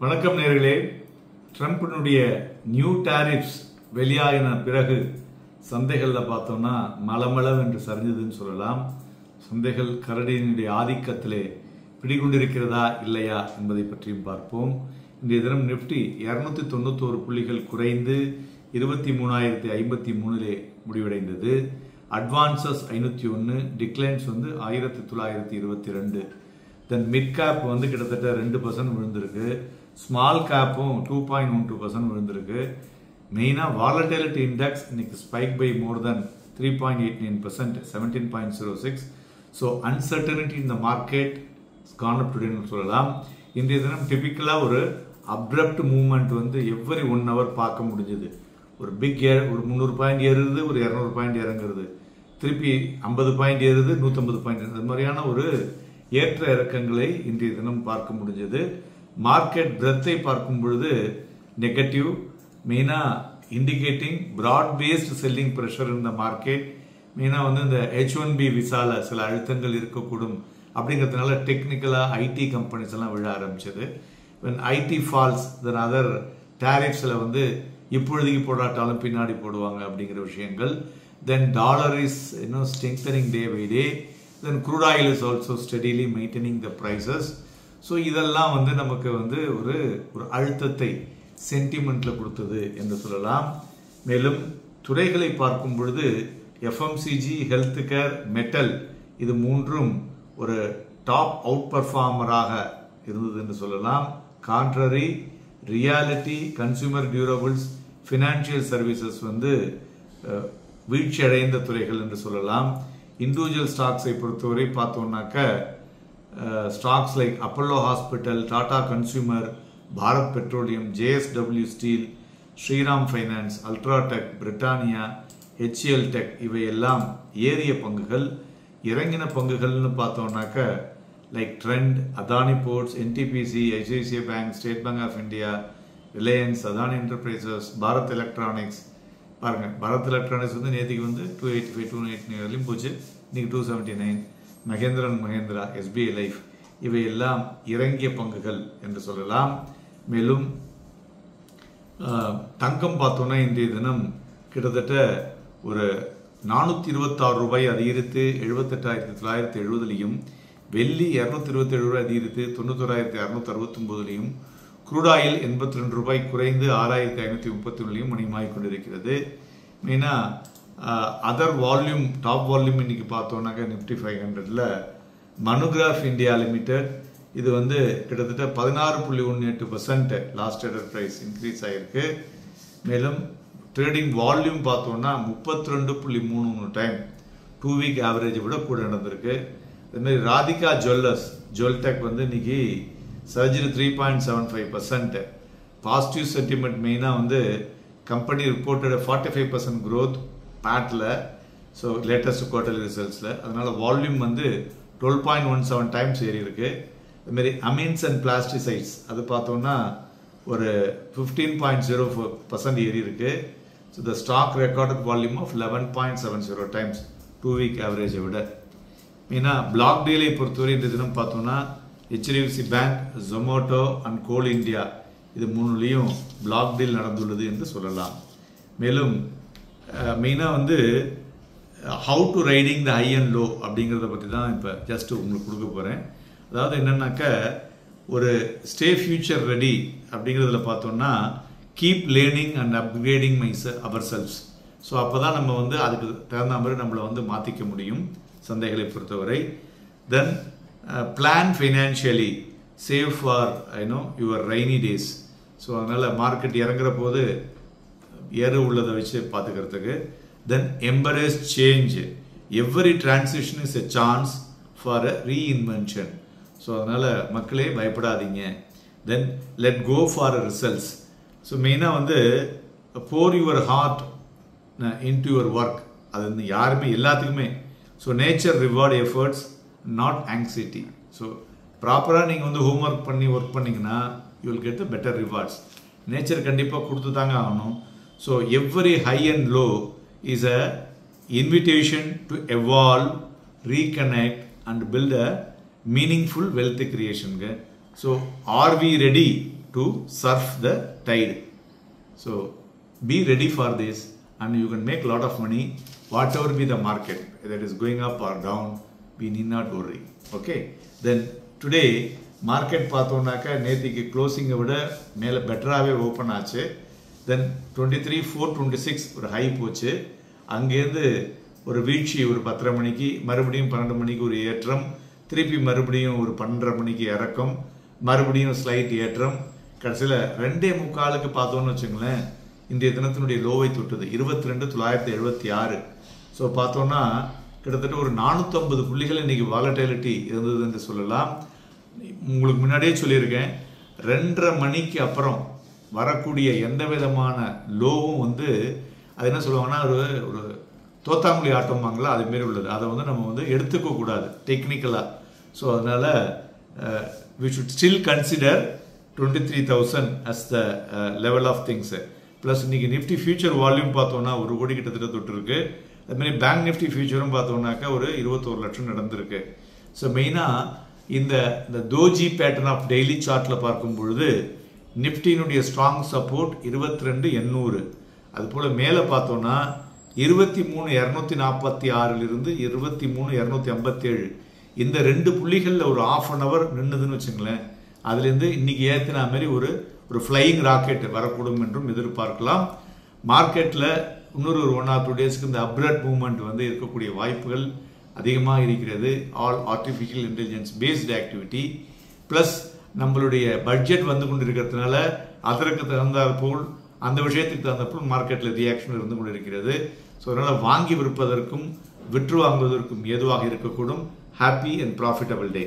வணக்கம் நேயர்களே. ட்ரம்பினுடைய new tariffs வெளியாகின பிறகு சந்தைகளில் பார்த்தோம்னா மலமளவு என்று சரிஞ்சதுன்னு சொல்லலாம். சந்தைகள் கரடியினுடைய ஆதிக்கத்திலே பிடிகொண்டிருக்கிறதா இல்லையா என்பதை பற்றியும் பார்ப்போம். இன்றைய தினம் நிப்டி 291 புள்ளிகள் குறைந்து 23,053 முடிவடைந்தது. Advances 501, declines 1922. Then mid cap கிட்டத்தட்ட 2% விழுந்திருக்கு. ஸ்மால் கேப்பும் 2.12% விழுந்திருக்கு. மெயினாக வாலட்டிலிட்டி இண்டெக்ஸ் இன்னைக்கு spike by more then 3.89%, 17.06. So uncertainty in the market gone up டுடேன்னு சொல்லலாம். இன்றைய தினம் டிபிக்கலாக ஒரு அப்ரப்ட் மூவ்மெண்ட் எவ்வரி 1 hour பார்க்க முடிஞ்சது. ஒரு பிக் ஒரு 300 பாயிண்ட் ஏறுது, ஒரு 200 பாயிண்ட் இறங்குறது, திருப்பி 50 பாயிண்ட் ஏறுது, 150 பாயிண்ட், அது மாதிரியான ஒரு ஏற்ற இறக்கங்களை இன்றைய தினம் பார்க்க முடிஞ்சது. மார்க்கெட் பிரெத்தை பார்க்கும் பொழுது நெகட்டிவ், மெயினா indicating broad based selling pressure இந்த மார்க்கெட். மெயினா இந்த H1B விசால சில அழுத்தங்கள் இருக்கக்கூடும் அப்படிங்கிறதுனால டெக்னிக்கலா ஐடி கம்பெனிஸ் எல்லாம் விழ ஆரம்பிச்சது. when IT falls then other tariffsல இப்பொழுதைக்கு போடாட்டாலும் பின்னாடி போடுவாங்க அப்படிங்கிற விஷயங்கள். then dollar is strengthening day by day. then crude oil is also steadily maintaining the prices. So இதெல்லாம் நமக்கு ஒரு அழுத்தத்தை சென்டிமெண்ட்ல கொடுத்தது என்று சொல்லலாம். மேலும் துறைகளை பார்க்கும் பொழுது FMCG, ஹெல்த் கேர், மெட்டல் இது மூன்றும் ஒரு டாப் அவுட் பர்ஃபார்மராக இருந்தது என்று சொல்லலாம். Contrary, reality, consumer durables, financial services வீழ்ச்சி அடைந்த துறைகள் என்று சொல்லலாம். இண்டிவிஜுவல் ஸ்டாக்ஸை பொறுத்தவரை பார்த்தோம்னாக்க stocks like Apollo Hospital, Tata Consumer, Bharat Petroleum, JSW Steel, Shriram Finance, UltraTech, Britannia, HCL Tech இவையெல்லாம் ஏறிய பங்குகள். இறங்கின பங்குகள்னு பார்த்தோம்னாக்க like Trent, Adani Ports, NTPC, ICICI Bank, State Bank of India, Reliance, Adani Enterprises, Bharat Electronics. பாருங்க, பாரத் எலக்ட்ரானிக்ஸ் நேற்றுக்கு 285, 289 வரையும் போச்சு, இன்னைக்கு 279. மகேந்திரன் மகேந்திரா, SBI லைஃப் இவையெல்லாம் இறங்கிய பங்குகள் என்று சொல்லலாம். மேலும் தங்கம் பார்த்தோன்னா இன்றைய தினம் கிட்டத்தட்ட ஒரு 426 ரூபாய் அதிகரித்து 78,970, வெள்ளி 227 ரூபாய் அதிகரித்து 91,669, குரூட் ஆயில் 82 ரூபாய் குறைந்து 6,531 மணிமாய் கொண்டிருக்கிறது. மெயினா அதர் வால்யூம், டாப் வால்யூம் இன்னைக்கு பார்த்தோம்னாக்க நிப்டி 500ல மனுகிராஃப் இந்தியா லிமிடெட் இது கிட்டத்தட்ட 16.18% லாஸ்ட் ட்ரேடட் பிரைஸ் இன்க்ரீஸ் ஆயிருக்கு. மேலும் ட்ரேடிங் வால்யூம் பார்த்தோம்னா 32.33 டைம் 2 வீக் ஆவரேஜ் விட கூட நடந்திருக்கு. அதேமாதிரி ராதிகா ஜுவல்லர்ஸ், ஜுவல்டெக் இன்னைக்கு சர்ஜரி 3.75%. பாசிட்டிவ் சென்டிமெண்ட் மெயினாக கம்பெனி ரிப்போர்ட்டட் 45% growth பேட்ல, ஸோ லேட்டஸ்ட் குவார்டர்லி ரிசல்ட்ஸில். அதனால வால்யூம் 12.17 டைம்ஸ் ஏறி இருக்கு. அதுமாரி அமீன்ஸ் அண்ட் பிளாஸ்டிசைட்ஸ் அது பார்த்தோம்னா ஒரு 15.04% ஏறி இருக்கு. So the stock recorded volume of 11.70 times 2 week ஆவரேஜை விட. மெயினாக பிளாக் டீலை பொறுத்தவரை இந்த தினம் பார்த்தோம்னா HDFC bank, Zomato and Coal India இது மூணுலேயும் பிளாக் டீல் நடந்துள்ளது என்று சொல்லலாம். மேலும் மெயினாக how to riding the high and low அப்படிங்கிறத பற்றி தான் இப்போ ஜஸ்ட் உங்களுக்கு கொடுக்க போகிறேன். அதாவது என்னன்னாக்க ஒரு ஸ்டே ஃபியூச்சர் ரெடி அப்படிங்கிறதுல பார்த்தோம்னா keep learning and upgrading ourselves. So அப்போ தான் நம்ம அதுக்கு தகுந்த மாதிரி நம்மளை மாற்றிக்க முடியும் சந்தைகளை பொறுத்தவரை. Then plan financially, save for your rainy days. So அதனால் மார்க்கெட் இறங்குற போது ஏறு உள்ளதை வச்சு பார்த்துக்கிறதுக்கு. Then embrace change, every transition is a chance for a reinvention. So அதனால் மக்களே பயப்படாதீங்க. Then let go for results. So மெயினாக pour your heart into your work. அது யாருமே எல்லாத்துக்குமே. So nature reward efforts, not anxiety. So ப்ராப்பராக நீங்கள் homework பண்ணி ஒர்க் பண்ணிங்கன்னா you will get the better rewards. Nature கண்டிப்பாக கொடுத்து தாங்க ஆகணும். So every high and low is a invitation to evolve, reconnect and build a meaningful wealth creation. So are we ready to surf the tide. So be ready for this and you can make a lot of money whatever be the market, whether it is going up or down, we need not worry. Okay, then today market பார்த்தோம்னாக்க நேத்திக்கு closing விட மேல பெட்டராவே open ஆச்சு. then 23,426 ஒரு high போச்சு. அங்கேருந்து ஒரு வீழ்ச்சி ஒரு 10:30 மணிக்கு, மறுபடியும் 12 மணிக்கு ஒரு ஏற்றம், திருப்பி மறுபடியும் ஒரு 12:30 மணிக்கு இறக்கம், மறுபடியும் ஸ்லைட் ஏற்றம், கடைசியில் 2:45க்கு பார்த்தோம்னு வச்சுங்களேன் இன்றைய தினத்தினுடைய லோவை தொட்டது 22,976. ஸோ பார்த்தோம்னா கிட்டத்தட்ட ஒரு 450 புள்ளிகள் இன்னைக்கு வாலட்டிலிட்டி இருந்தது என்று சொல்லலாம். உங்களுக்கு முன்னாடியே சொல்லியிருக்கேன், 2:30 மணிக்கு அப்புறம் வரக்கூடிய எந்த விதமான லோவும் வந்து அது என்ன சொல்லுவாங்கன்னா ஒரு தோத்தாங்குழி ஆட்டம்பாங்களா அது மாரி உள்ளது. அதை வந்து நம்ம வந்து எடுத்துக்க கூடாது டெக்னிக்கலாக. ஸோ அதனால we should still consider 23,000 as the level of things. Plus இன்னைக்கு நிஃப்டி ஃபியூச்சர் வால்யூம் பார்த்தோம்னா 1 கோடி கிட்டத்தட்ட தொட்டிருக்கு. அதுமாதிரி பேங்க் நிஃப்டி ஃபியூச்சரும் பார்த்தோம்னாக்கா ஒரு 21 லட்சம் நடந்திருக்கு. ஸோ மெயினாக இந்த தோஜி பேட்டர்ன் ஆஃப் டெய்லி சார்ட்டில் பார்க்கும் பொழுது நிஃப்டியினுடைய ஸ்ட்ராங் சப்போர்ட் 22,800. அதுபோல் மேலே பார்த்தோம்னா 23,246 23,257 இந்த 2 புள்ளிகளில் ஒரு ½ அன் அவர் நின்றுதுன்னு வச்சுங்களேன். அதுலேருந்து இன்னைக்கு ஏற்றின மாதிரி ஒரு ஃப்ளையிங் ராக்கெட் வரக்கூடும் என்றும் எதிர்பார்க்கலாம். மார்க்கெட்டில் இன்னொரு 1 or 2 டேஸ்க்கு இந்த அப்ரட் மூவ்மெண்ட் வந்து இருக்கக்கூடிய வாய்ப்புகள் அதிகமாக இருக்கிறது. All artificial intelligence based activity plus நம்மளுடைய பட்ஜெட் வந்து கொண்டு இருக்கிறதுனால அதற்கு தகுந்தாற் போல் அந்த விஷயத்துக்கு தகுந்த போல் மார்க்கெட்டில் ரியாக்ஷன் இருந்து கொண்டு இருக்கிறது. ஸோ அதனால் வாங்கி விற்பதற்கும் விற்று வாங்குவதற்கும் ஏதுவாக இருக்கக்கூடும். Happy and profitable day.